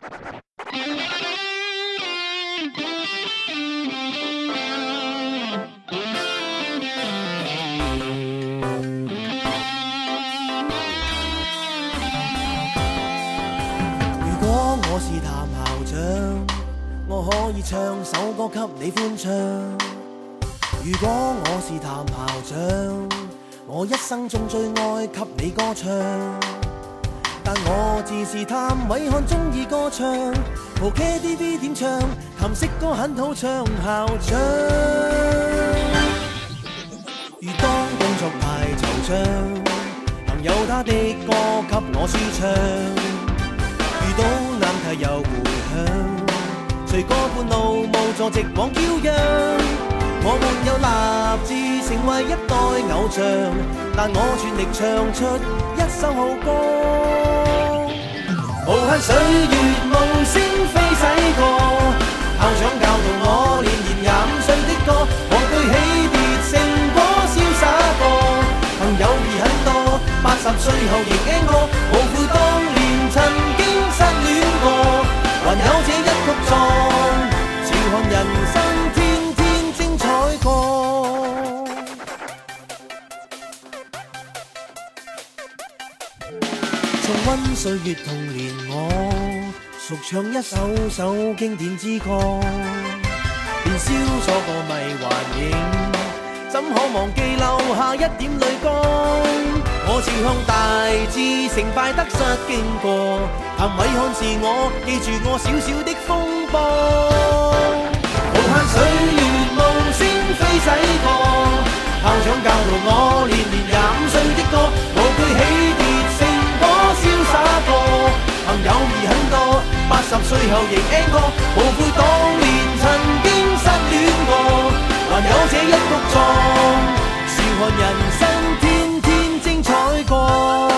如果我是譚校長，我可以唱首歌給你歡唱。如果我是譚校長，我一生中最愛給你歌唱。但我自是譚偉漢，鍾意歌唱，蒲 KTV 點唱，譚色歌很好唱。校長，如當工作排惆悵，朋友他的歌給我舒暢。遇到難題又回響，隨歌伴路無助直往驕陽。我沒有立志成為一代偶像，但我全力唱出一首好歌。無限歲月無聲飛逝過，校長教導我練25歲的歌，我舉起跌勝果瀟灑過。朋友兒很多，80歲後仍愛我，無悔當年曾經失戀過，還有這一曲壯，笑看人生天天精彩過。重溫歲月童年我，熟唱一首首經典之歌，年少錯過迷幻影，怎可忘記留下一點淚光？我朝向大志，成敗得失經過，譚偉漢是我，記住我小小的風波。無限歲月無聲飛逝過，校長教導我練25歲的歌，我舉起跌勝果瀟灑過。朋友兒很多，80歲後仍愛歌，無悔當年曾經失戀過，還有這一曲壯，笑看人生天天精彩過。